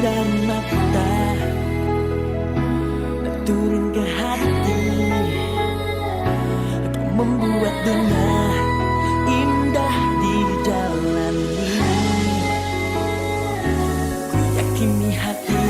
dari mata dan turun ke hati, kau membuat dunia indah dijalani. Ku yakini hati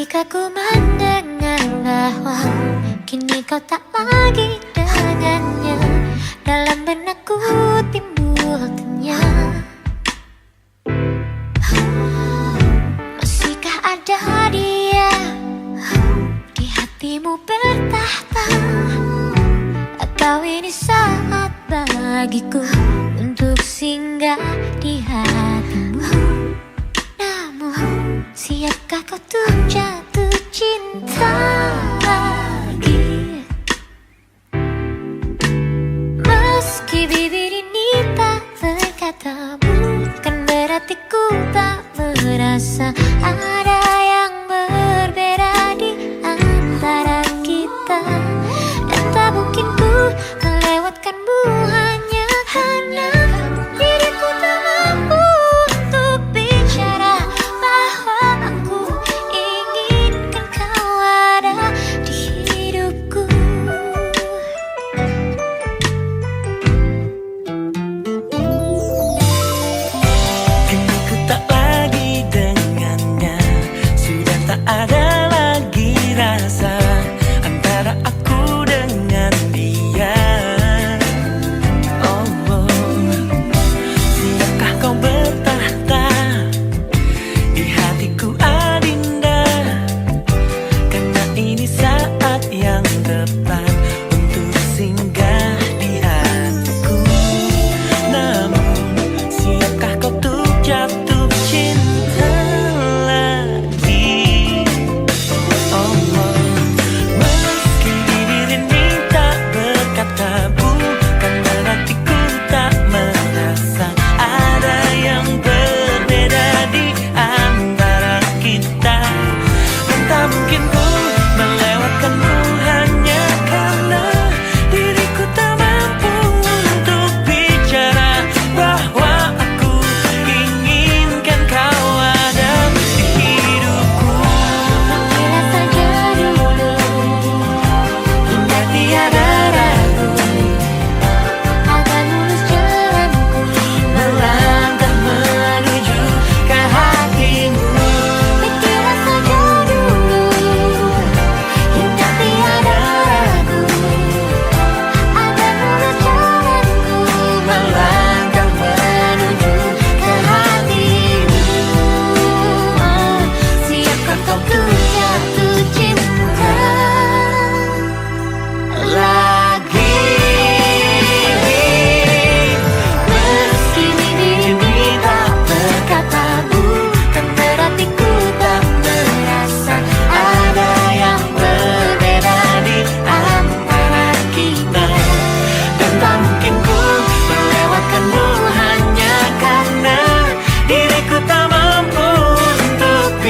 ketika ku mendengar bahwa kini kau tak lagi dengannya, dalam benakku timbul tanya, masihkah ada dia di hatimu bertahta, atau ini saat bagiku untuk singgah di hatimu? Namun siapkah kau tuh jatuh cinta lagi? Meski bibir ini tak berkata, bukan berarti ku tak merasa ada yang berbeda di antara kita. Dan tak mungkin ku melewatkanmu hanya karena diriku tak mampu untuk bicara bahwa aku inginkan kau ada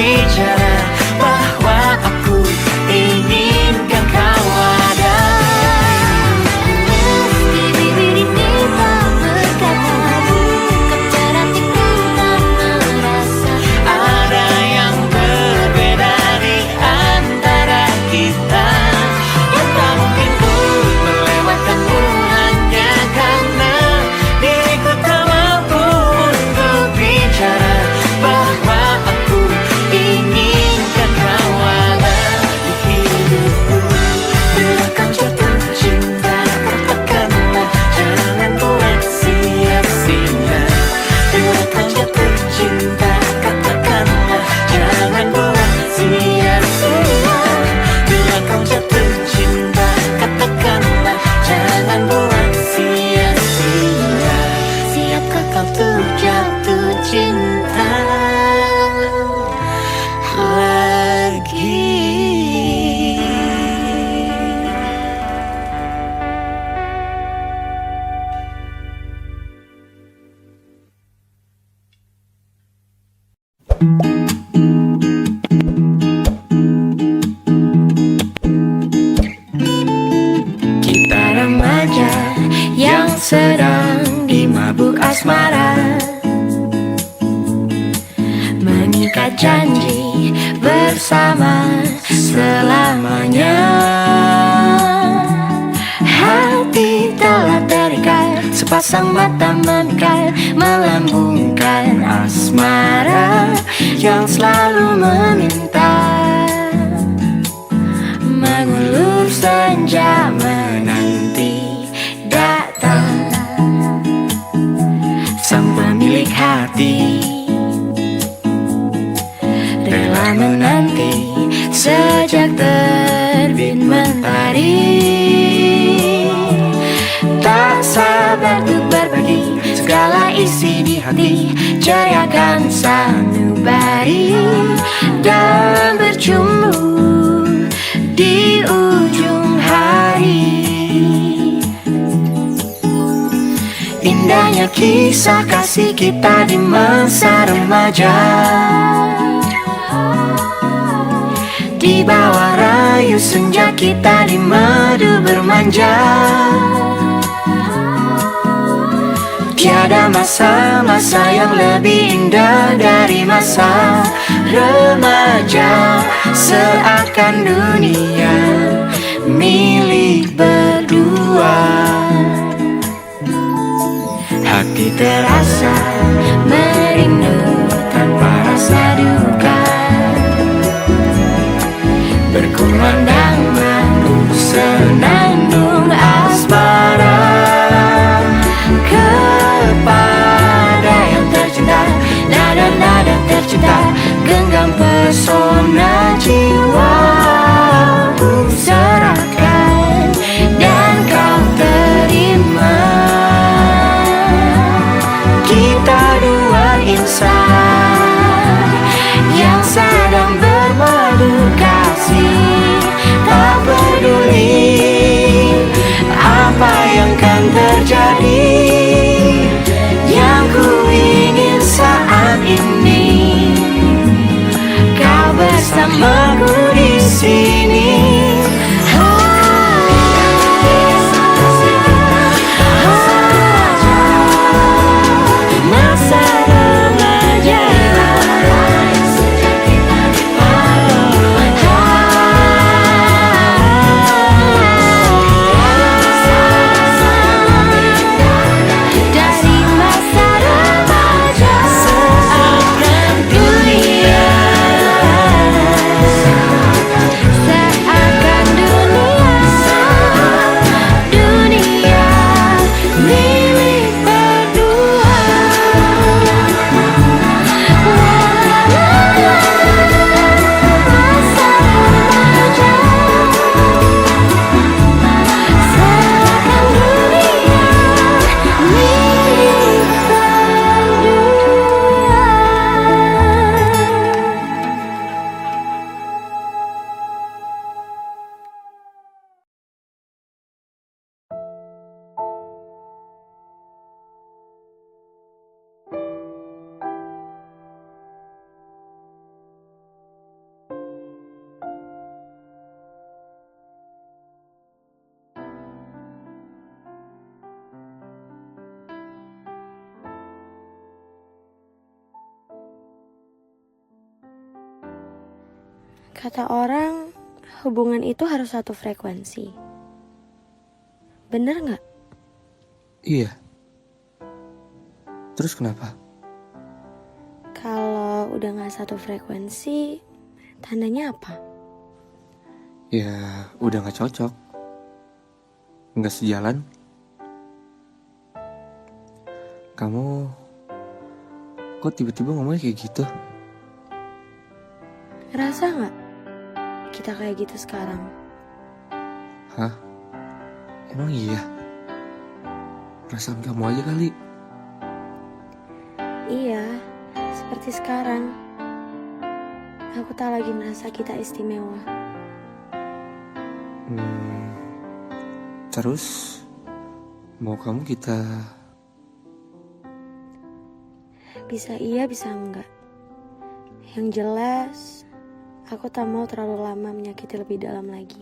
bicara bahwa aku inginkan kau ada. Meski bibir ini tak berkata, bukan berarti ku tak merasa. Ada yang berbeda di antara kita, yang tak mungkin ku melewatkanmu hanya karena diriku tak mampu untuk bicara bahwa aku inginkan kau ada di hidupku. Bila kau jatuh cinta, katakanlah, jangan buat sia-sia. Bila kau jatuh cinta, katakanlah, jangan buat sia-sia. Bila kau jatuh cinta, katakanlah, jangan buat sia-sia. Siapkah kau tuh jatuh cinta lagi? Kita remaja yang sedang dimabuk asmara, mengikat janji bersama selamanya. Hati telah terikat, sepasang mata memikat, melambungkan asmara yang selalu meminta. Mengulur senja menanti datang sang pemilik hati, rela menanti sejak terbit mentari. Tak sabar untuk berbagi segala isi di hati, ceriakan sanubari dan berjumpa di ujung hari. Indahnya kisah kasih kita di masa remaja, di bawah rayu senja kita di madu bermanja. Tiada masa-masa yang lebih indah dari masa remaja. Seakan dunia milik berdua. Hati terasa merindu tanpa rasa duka, berkumandang madu senandung asmara kepada yang tercinta. Nada-nada tercinta, genggam pesona jiwa ku serahkan dan kau terima. Kita dua insan yang sedang bermadu kasih, tak peduli apa yang kan terjadi. Yang ku ingin saat ini kau bersamaku di sini. Masa remaja, dari masa remaja seakan dunia, seakan Kata orang, hubungan itu harus satu frekuensi. Bener nggak? Iya. Terus kenapa? Kalau udah nggak satu frekuensi, tandanya apa? Ya udah gak cocok. Gak sejalan. Kamu kok tiba-tiba ngomongnya kayak gitu? Ngerasa nggak kita kayak gitu sekarang? Hah? Emang iya? Perasaan kamu aja kali. Iya, seperti sekarang. Aku tak lagi merasa kita istimewa. Terus mau kamu kita... Bisa iya, bisa enggak. Yang jelas, aku tak mau terlalu lama menyakiti lebih dalam lagi.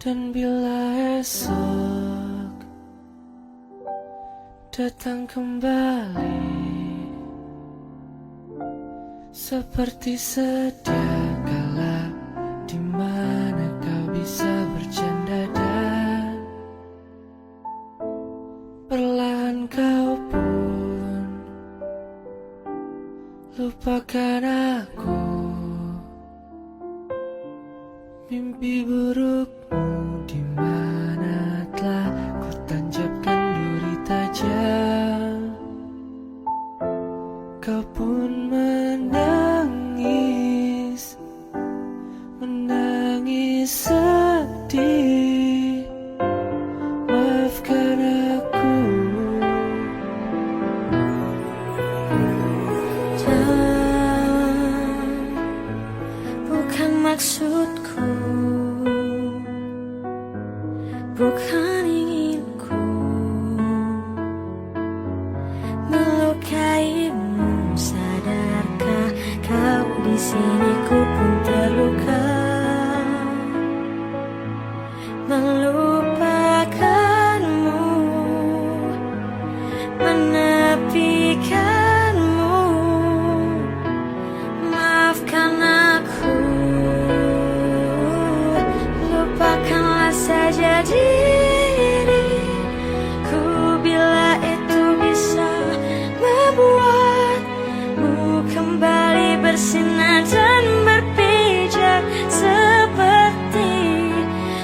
Dan bila esok datang kembali seperti sedia kala, di mana kau bisa bercanda dan perlahan kau pun lupakan aku. Mimpi burukmu di mana telah ku tancapkan duri tajam. Kau pun menangis, menangis sedih. Maafkan aku. Dan bukan maksudku, bukan inginku melukaimu. Sadarkah kau di sini ku pun terluka, melupakanmu, menepikanmu. Maafkan aku, lupakanlah saja diriku bila itu bisa membuatmu kembali bersinar dan berpijar seperti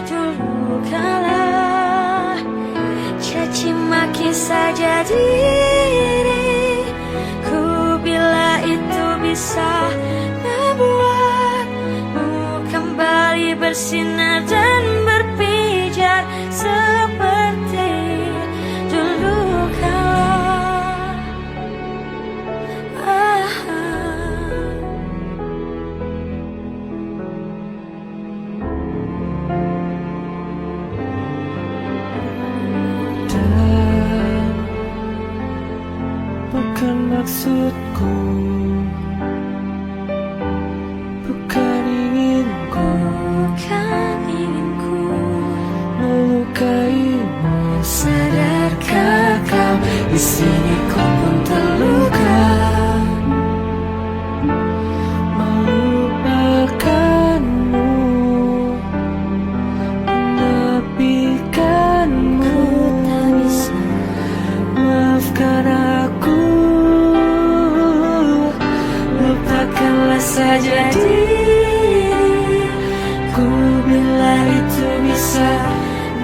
dulu kala. Caci maki saja diriku bila itu bisa membuatmu kembali bersinar dan berpijar seperti dulu kala. Dan bukan maksudku, bukan inginku Bukan inginku melukaimu. Sadarkah kau di sini ku pun terluka, melupakanmu, menepikanmu. tak bisa. Maafkan aku, lupakanlah saja diriku bila itu bisa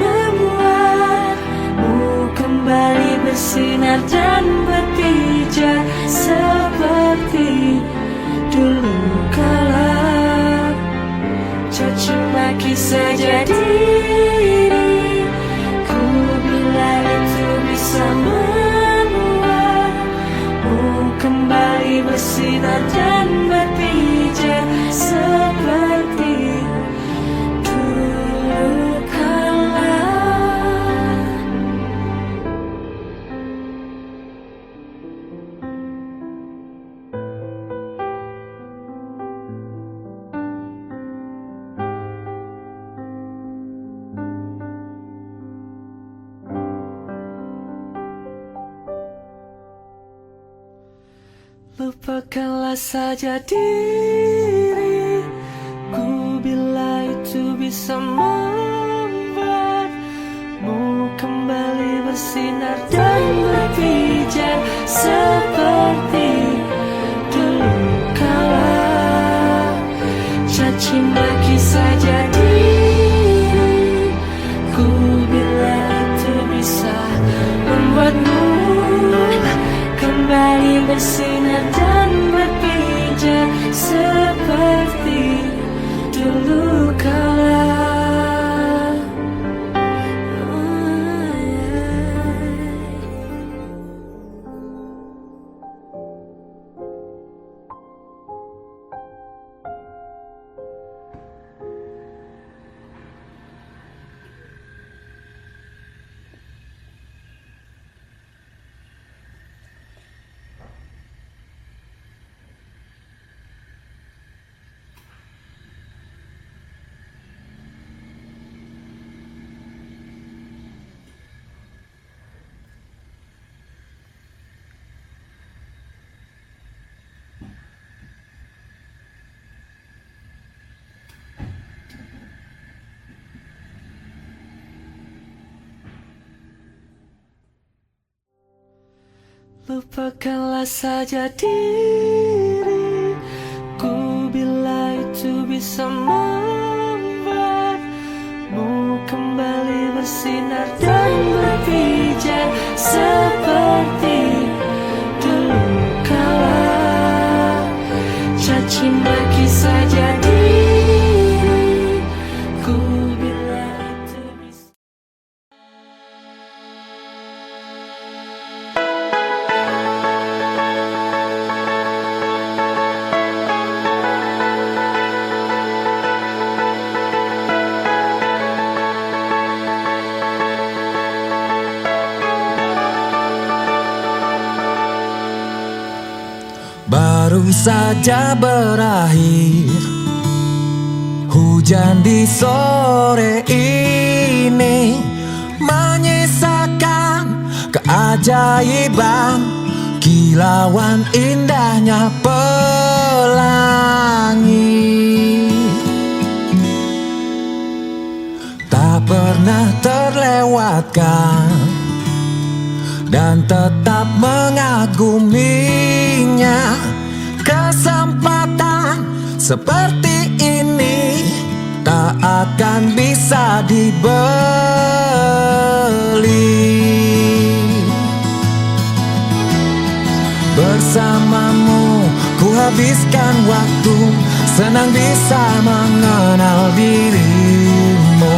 membuatmu kembali bersinar dan berpijar seperti dulu kala. Caci maki saja diriku bila itu bisa membuatmu kembali bersinar dan berpijar seperti dulu kala. Lupakanlah saja diriku bila itu bisa membuatmu kembali bersinar dan berpijar seperti dulu kala. Caci maki saja diriku bila itu bisa membuatmu kembali bersinar dan berpijar seperti dulu kala. Lupakanlah saja diriku bila itu bisa membuatmu kembali bersinar dan berpijar seperti dulu kala. Caci maki saja diriku bila itu bisa. Baru saja berakhir hujan di sore ini, menyisakan keajaiban kilauan indahnya pelangi. Tak pernah terlewatkan dan tetap mengaguminya. Kesempatan seperti ini tak akan bisa dibeli. Bersamamu ku habiskan waktu, senang bisa mengenal dirimu.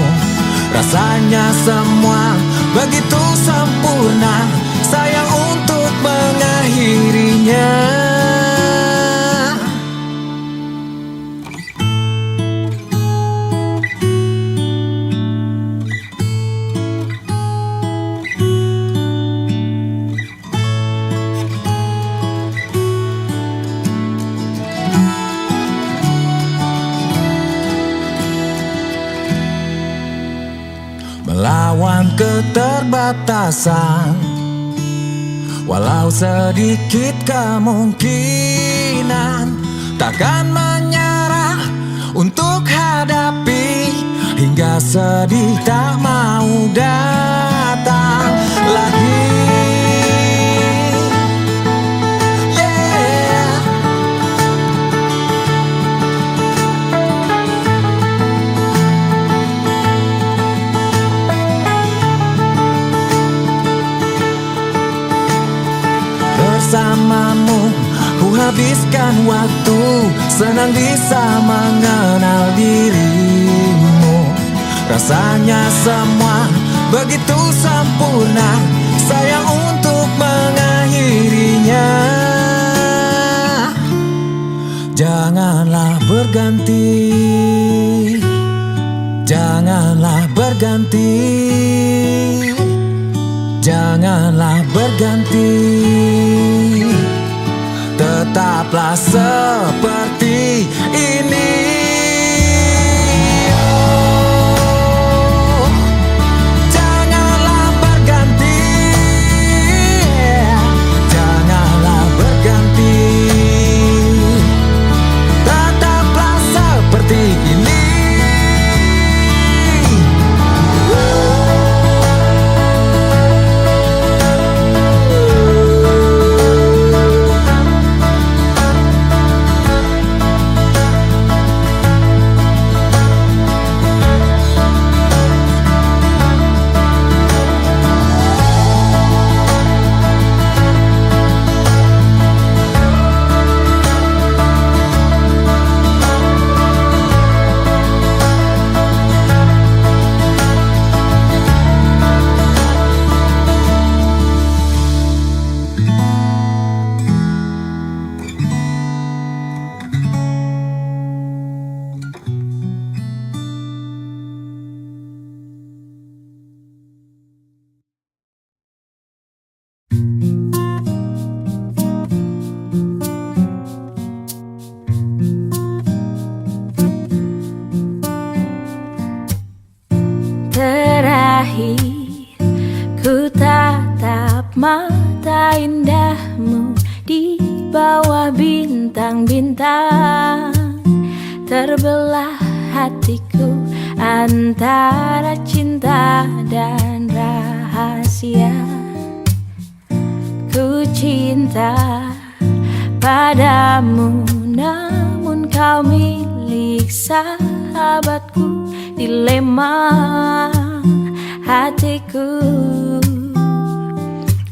Rasanya semua begitu sempurna, sayang untuk mengakhirinya. Melawan keterbatasan, walau sedikit kemungkinan, takkan menyerah untuk hadapi hingga sedih tak mau datang lagi. Bersamamu ku habiskan waktu, senang bisa mengenal dirimu. Rasanya semua begitu sempurna, sayang untuk mengakhirinya. Janganlah berganti, janganlah berganti, janganlah berganti. Tetaplah seperti ini. Oh, janganlah berganti, janganlah berganti. cinta, terbelah hatiku antara cinta dan rahasia. Ku cinta padamu, namun kau milik sahabatku. Dilema hatiku,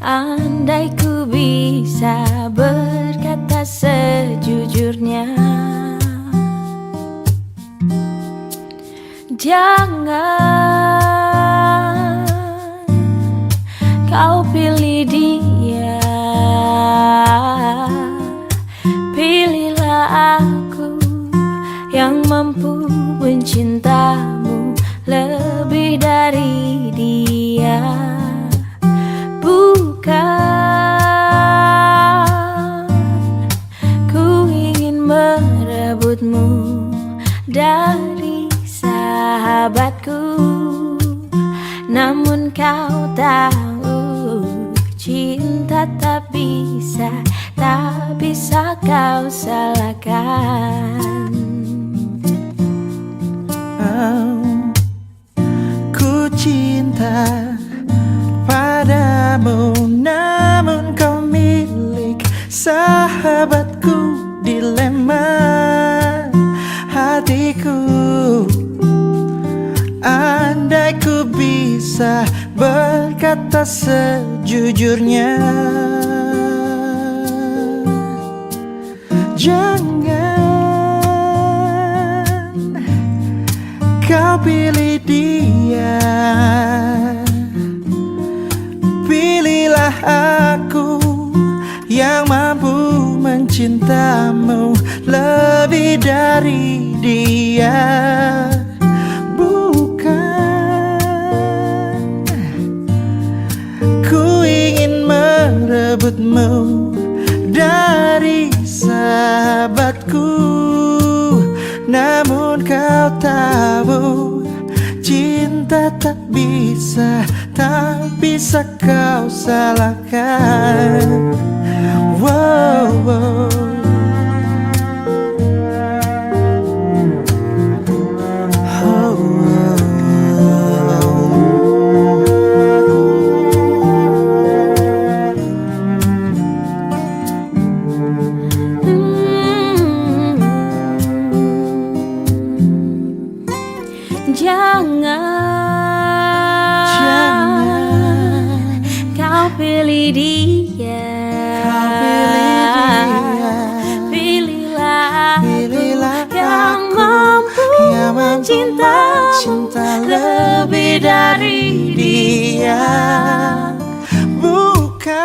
andai ku bisa berkata sejujurnya. Jangan kau pilih dia, pilihlah aku yang mampu mencintamu lebih dari dia. Bukan ku ingin merebutmu dari sahabatku, namun kau tahu cinta tak bisa kau salahkan. Ku cinta padamu, namun kau milik sahabatku. Dilema hatiku, andai ku bisa berkata sejujurnya. Jangan kau pilih dia, pilihlah aku yang mampu mencintamu lebih dari dia. Bukan ku ingin merebutmu dari sahabatku, namun kau tahu cinta tak bisa kau salahkan. Wow, wow. Oh, Jangan kau pilih dia, pilihlah aku yang mampu mencinta lebih dari dia. Bukan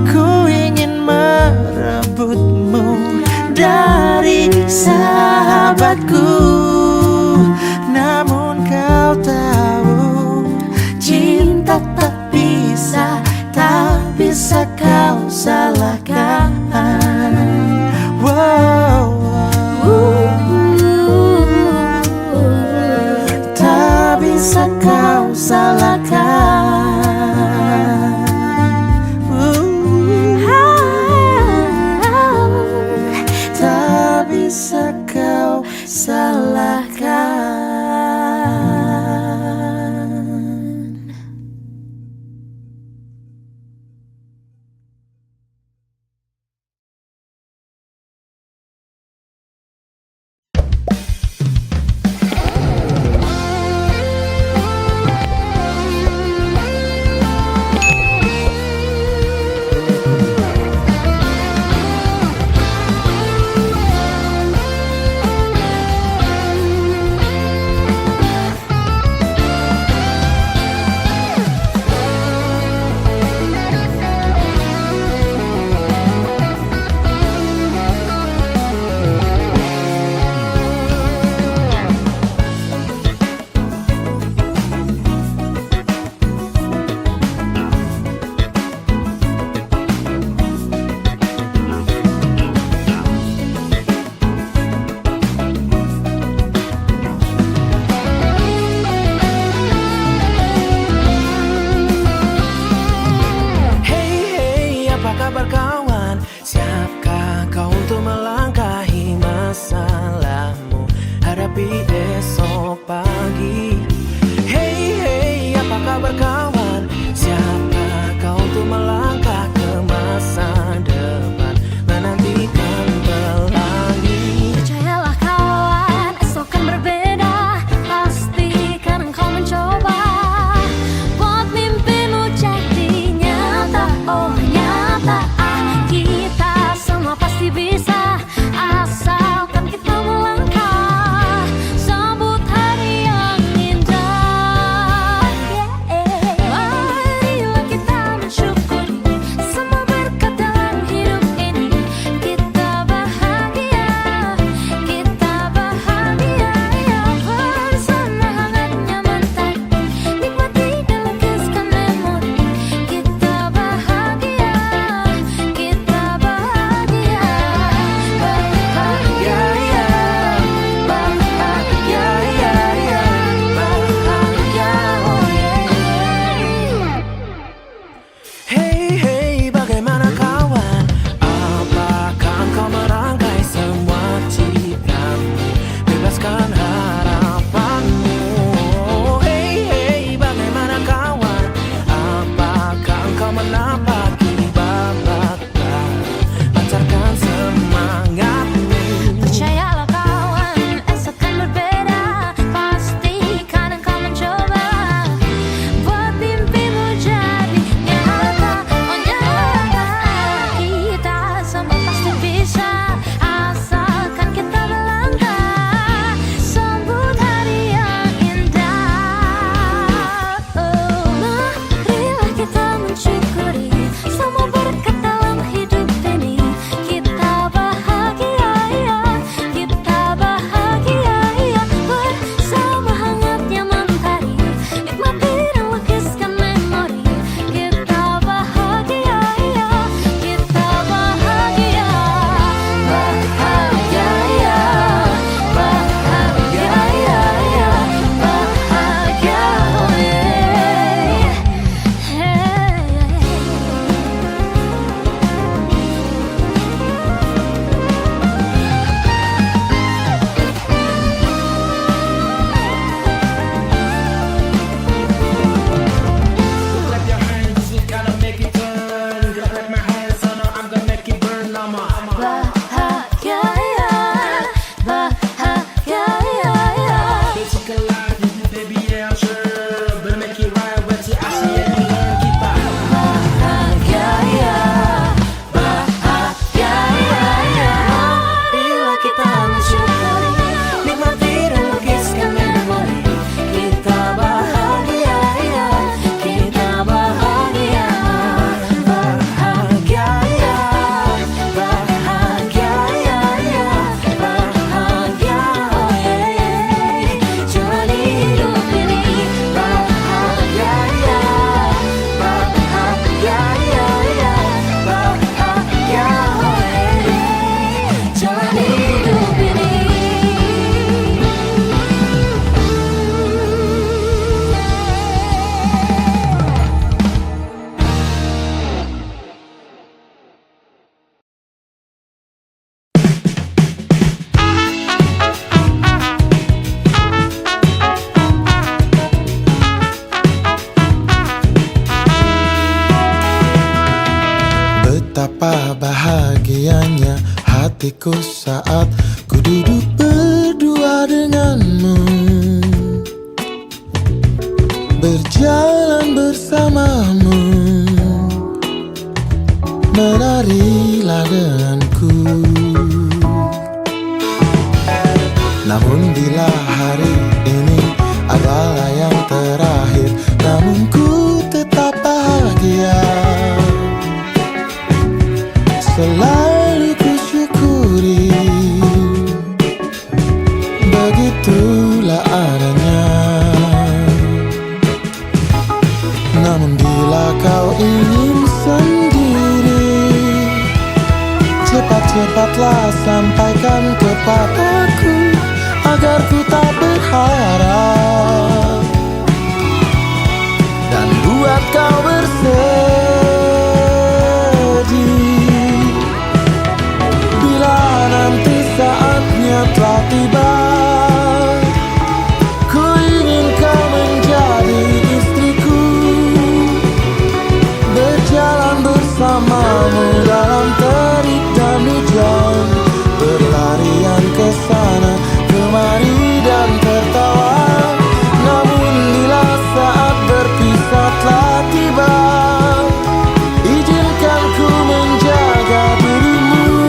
ku ingin merebutmu dari sahabatku, namun kau tahu cinta tak bisa kau salahkan. Wow, tak bisa kau salahkan. Tak bisa kau salahkan. Bila kita mensyukuri, nikmati dan lukiskan memori. Kita bahagia, ya, kita bahagia. Bahagia, ya, bahagia, ya, ya, bahagia, oh yeah, yeah. Jalani hidup ini bahagia, ya, bahagia, ya, ya, bahagia, oh yeah, yeah. Jalani hidup ini. Betapa bahagianya hatiku saat ku duduk berdua denganmu, berjalan bersamamu, menarilah denganku. Namun bila hari ini adalah yang terakhir, namun ku tetap bahagia. Selalu ku syukuri, begitulah adanya. Namun bila kau ingin sendiri, cepat-cepatlah sampaikan kepadaku, agar ku tak berharap dan buat kau bersedih. Bila nanti saatnya telah tiba, ku ingin kau menjadi istriku, berjalan bersamamu dalam terik dan hujan, berlarian ke sana kemari dan tertawa. Namun bila saat berpisah telah tiba, izinkan ku menjaga dirimu,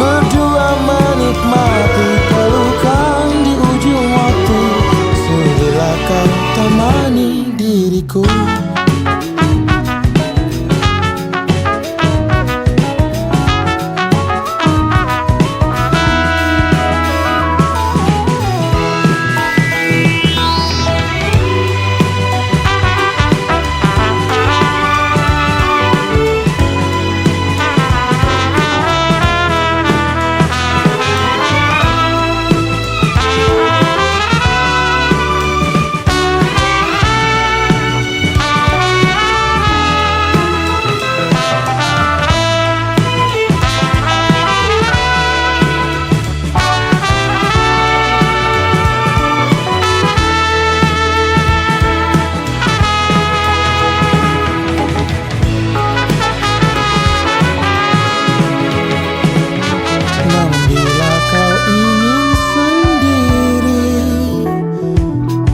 berdua menikmati pelukan di ujung waktu. Sudilah kau temani diriku.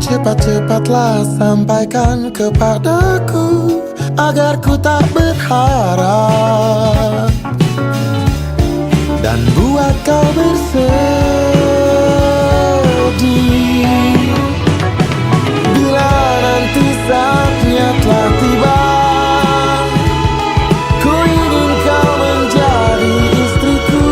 Cepat-cepatlah sampaikan kepadaku, agar ku tak berharap dan buat kau bersedih. Bila nanti saatnya telah tiba, ku ingin kau menjadi istriku,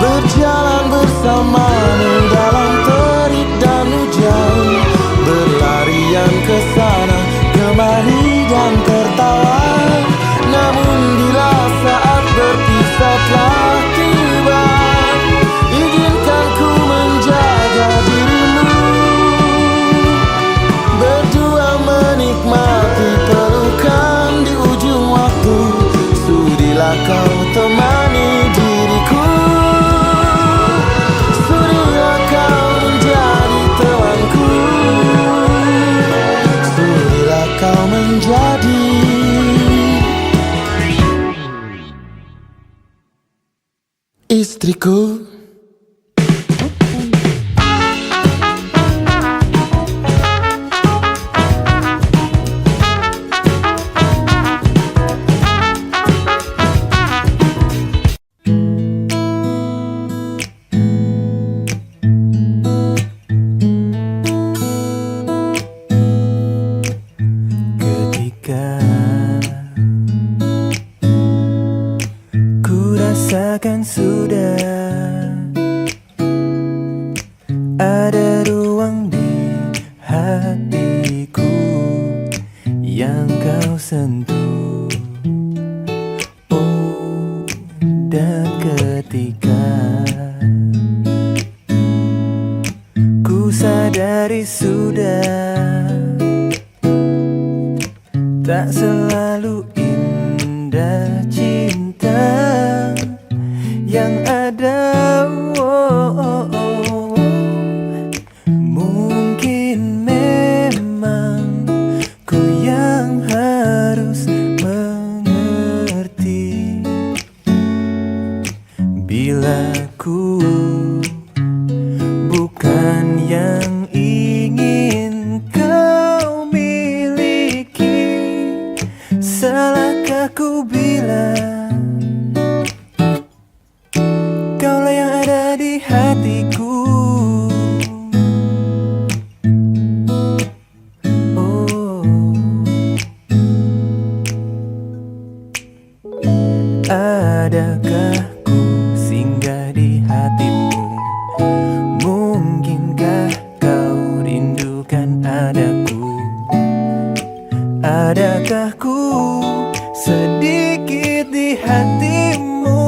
berjalan bersamamu dalam terik dan hujan, berlarian ke sana kemari dan tertawa. Namun bila saat berpisah telah tiba, izinkan ku menjaga dirimu, berdua menikmati pelukan di ujung waktu. Sudilah kau temani diriku, sudilah kau menjadi temanku, sudilah kau menjadi istriku. Ada ruang di hatiku yang kau sentuh. Oh, dan ketika ku sadari sudah tak selalu indah cinta yang ada. Mungkin memang ku yang harus mengerti bila ku bukan yang ingin kau miliki. Salahkah ku bilang kaulah yang ada di hatiku? Oh, adakah ku singgah di hatimu? Mungkinkah kau rindukan adaku? Adakah ku sedikit di hatimu?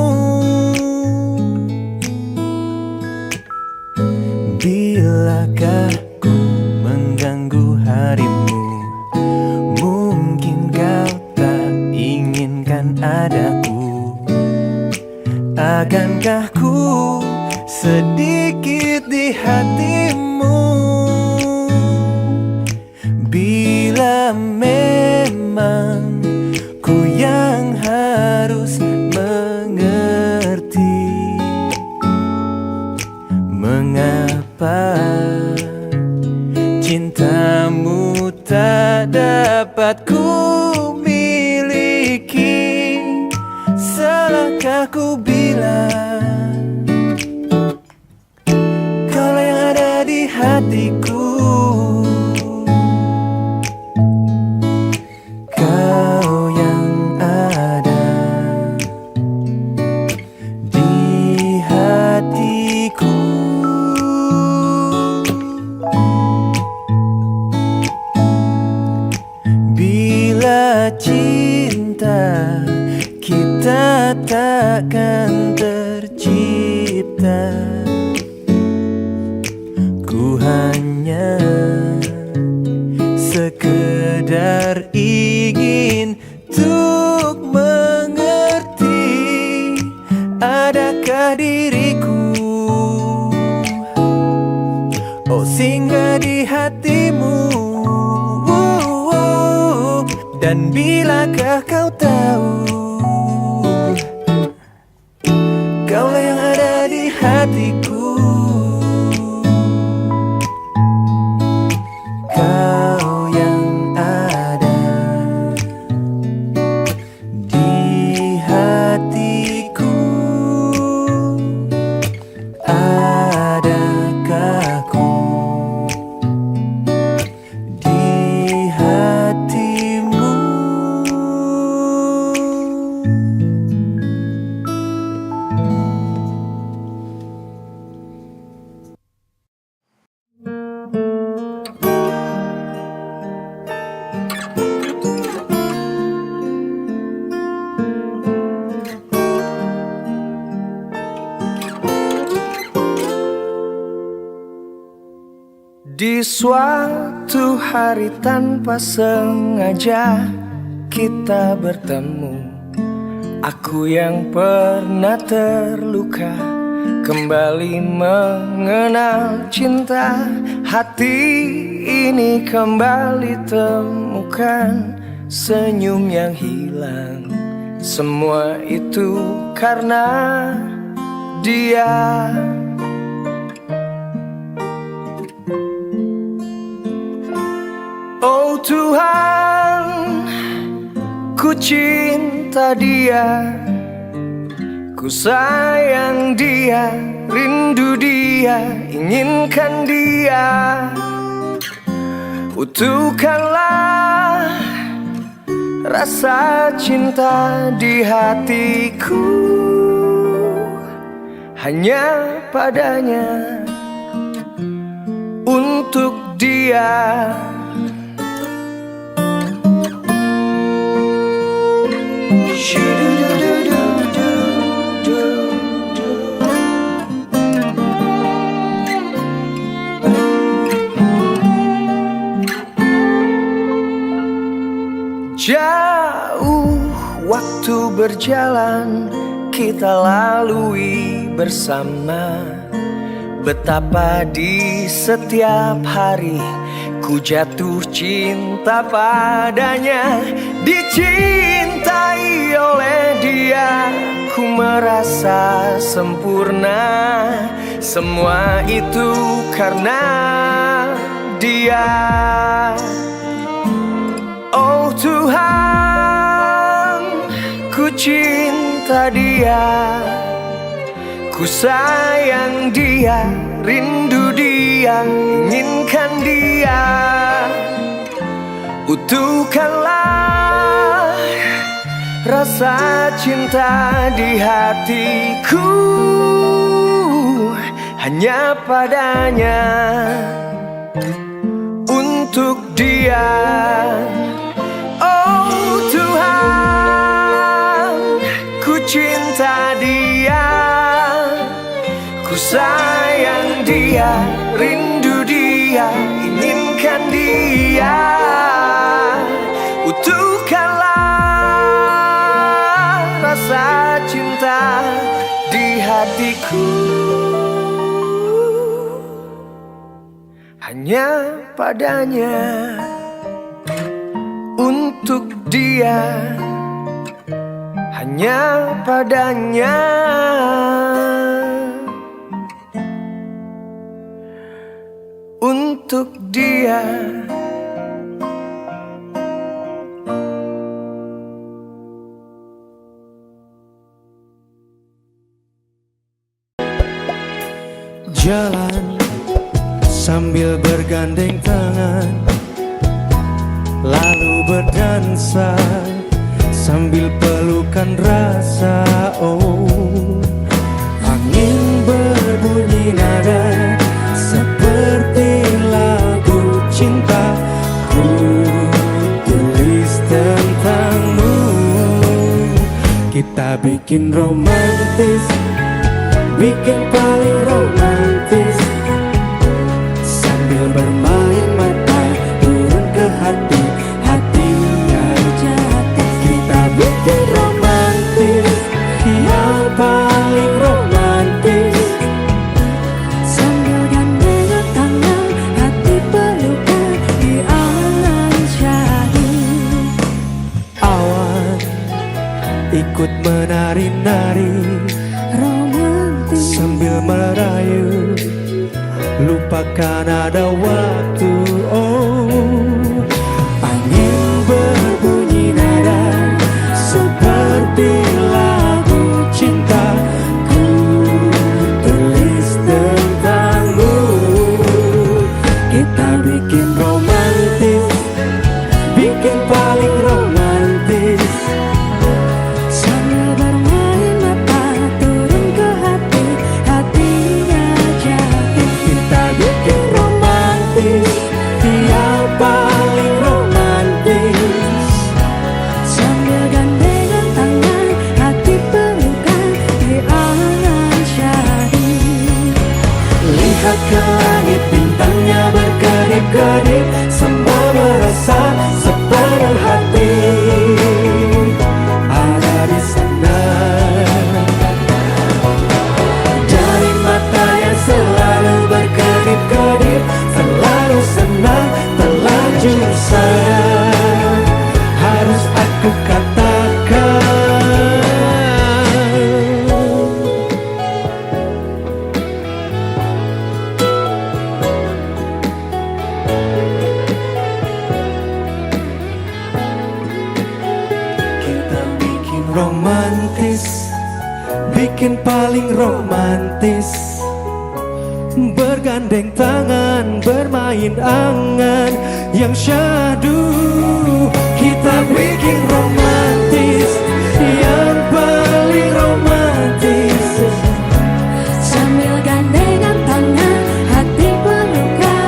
Bilakah ku mengganggu harimu? Mungkin kau tak inginkan adaku? Akankah ku sedikit di hatimu? Bila memang ku yang harus mengerti, mengapa cintamu tak dapat ku miliki? Salahkah ku bilang kaulah yang ada di hatiku? Kau yang ada di hatiku. Bila cinta kita takkan tercipta, ku hanya sekedar ingin tuk mengerti. Adakah diriku oh singgah di hatimu? Dan bilakah kau tahu kaulah yang ada di hatiku? Kau yang ada di hatiku. Adakah ku di hatimu? Di suatu hari tanpa sengaja kita bertemu. Aku yang pernah terluka kembali mengenal cinta. Hati ini kembali temukan senyum yang hilang. Semua itu karena dia. Oh Tuhan, ku cinta dia, ku sayang dia, rindu dia, inginkan dia. Utuhkanlah rasa cinta di hatiku, hanya padanya. dia. Jauh waktu berjalan kita lalui bersama. Betapa di setiap hari ku jatuh cinta padanya. Dicintai oleh dia ku merasa sempurna. Semua itu karena dia. Oh Tuhan, ku cinta dia, ku sayang dia, rindu dia, inginkan dia. Utuhkanlah rasa cinta di hatiku hanya padanya, untuk dia. Oh Tuhan, ku cinta dia, ku sayang dia, rindu dia, inginkan dia. Utuhkanlah rasa cinta di hatiku hanya padanya, untuk dia, hanya padanya, untuk dia. Jalan sambil bergandeng tangan, lalu berdansa sambil pelukan rasa. Oh, angin berbunyi nada seperti lagu cinta ku tulis tentangmu. Kita bikin romantis, bikin paling romantis, sambil bermain mata turun ke hati, hatinya jatuh. Kita bikin romantis, yang paling romantis, Sambil gandengan tangan, hati pelukan di angan syahdu. awan ikut menari-nari Romantis, sambil merayu, lupakan ada waktu. Oh, angin berbunyi nada seperti lagu cinta ku tulis tentangmu. Kita bikin romantis, bikin paling romantis, sambil bermain mata turun ke hati, hatinya jatuh. kita bikin romantis, yang paling romantis, Sambil gandengan tangan, hati pelukan di angan syahdu. lihat ke langit bintangnya berkedip-kedip, semua merasa sepenuh hati ada di sana. Dari mata yang selalu berkedip-kedip, selalu senang, terlanjur sayang, harus aku katakan. Kita bikin romantis, bikin paling romantis, bergandeng tangan, bermain angan yang syahdu. Kita bikin romantis, yang paling romantis, Sambil gandengan tangan, hati pelukan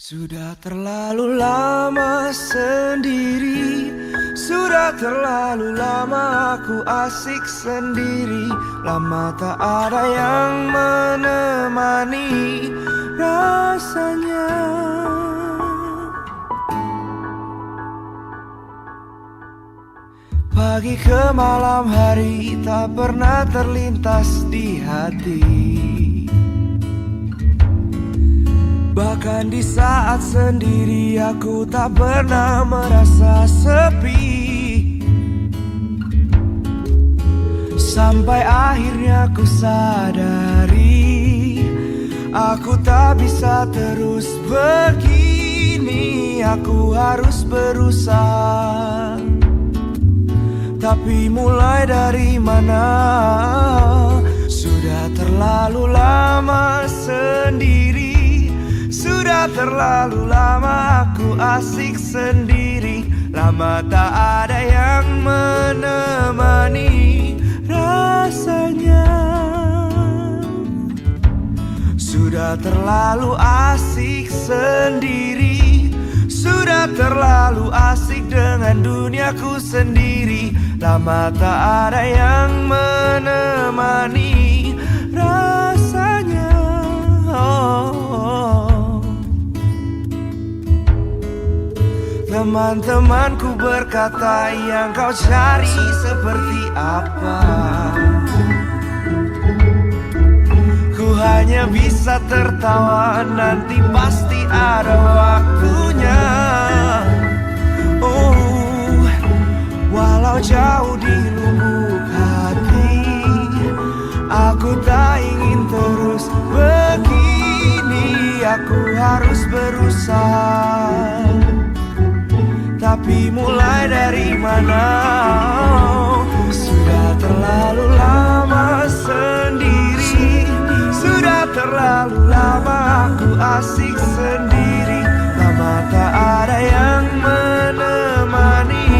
Sudah terlalu lama sendiri, sudah terlalu lama aku asik sendiri. Lama tak ada yang menemani rasanya. Pagi ke malam hari tak pernah terlintas di hati. Bahkan di saat sendiri aku tak pernah merasa sepi. Sampai akhirnya ku sadari, aku tak bisa terus begini. Aku harus berusaha. Tapi mulai dari mana? Sudah terlalu lama sendiri, sudah terlalu lama aku asik sendiri. Lama tak ada yang menemani rasanya. Sudah terlalu asik sendiri, sudah terlalu asik dengan duniaku sendiri. Lama tak ada yang menemani rasanya. Teman-temanku berkata, yang kau cari seperti apa? Ku hanya bisa tertawa, nanti pasti ada waktunya. Oh, walau jauh di lubuk hati, aku tak ingin terus begini. Aku harus berusaha. Tapi mulai dari mana? Sudah terlalu lama sendiri, sudah terlalu lama aku asik sendiri. Lama tak ada yang menemani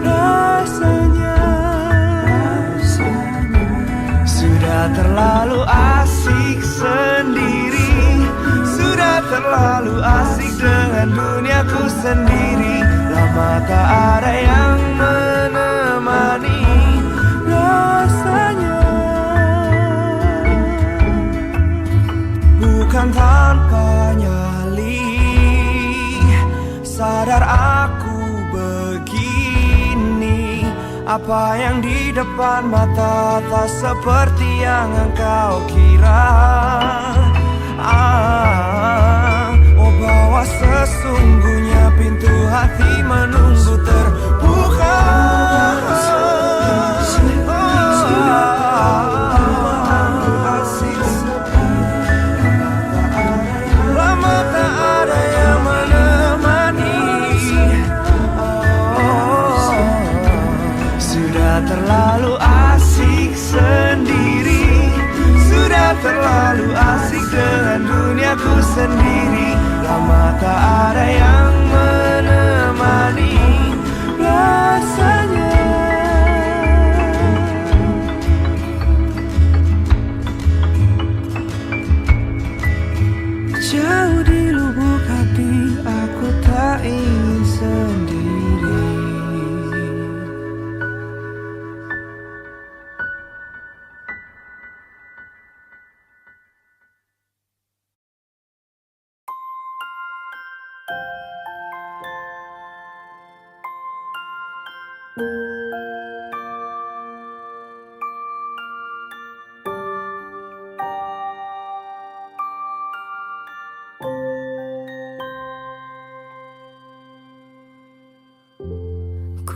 rasanya. Sudah terlalu asik sendiri, sudah terlalu asik dengan duniaku sendiri. Lama tak ada yang menemani rasanya. Bukan tanpa nyali, sadar aku begini. Apa yang di depan mata tak seperti yang engkau kira. Oh, bahwa sesungguhnya pintu hati menunggu terbuka. Lama tak ada yang menemani. Sudah terlalu asik sendiri, sudah terlalu asik dengan duniaku sendiri. Lama tak ada yang menemani rasanya. Jauh di lubuk hati aku tak ingin sendiri.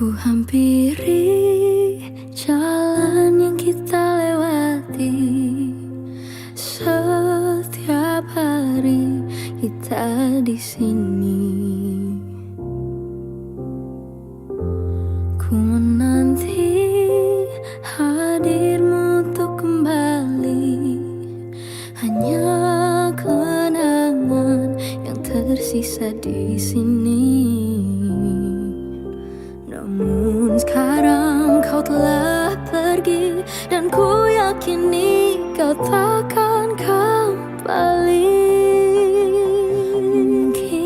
Ku hampiri jalan yang kita lewati. Setiap hari kita di sini. Ku menanti hadirmu untuk kembali. Hanya kenangan yang tersisa di sini. Namun sekarang kau telah pergi, dan ku yakini kau takkan kembali. Mungkin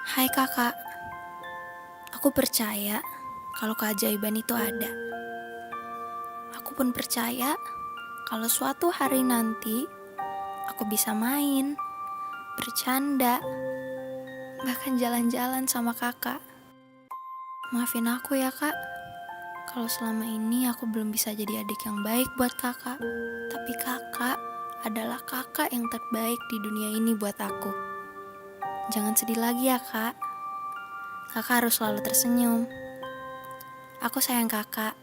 Hai kakak, aku percaya kalau keajaiban itu ada. Aku pun percaya kalau suatu hari nanti aku bisa main, bercanda, bahkan jalan-jalan sama kakak. Maafin aku ya kak, kalau selama ini aku belum bisa jadi adik yang baik buat kakak. Tapi kakak adalah kakak yang terbaik di dunia ini buat aku. Jangan sedih lagi ya kak. Kakak harus selalu tersenyum. Aku sayang kakak.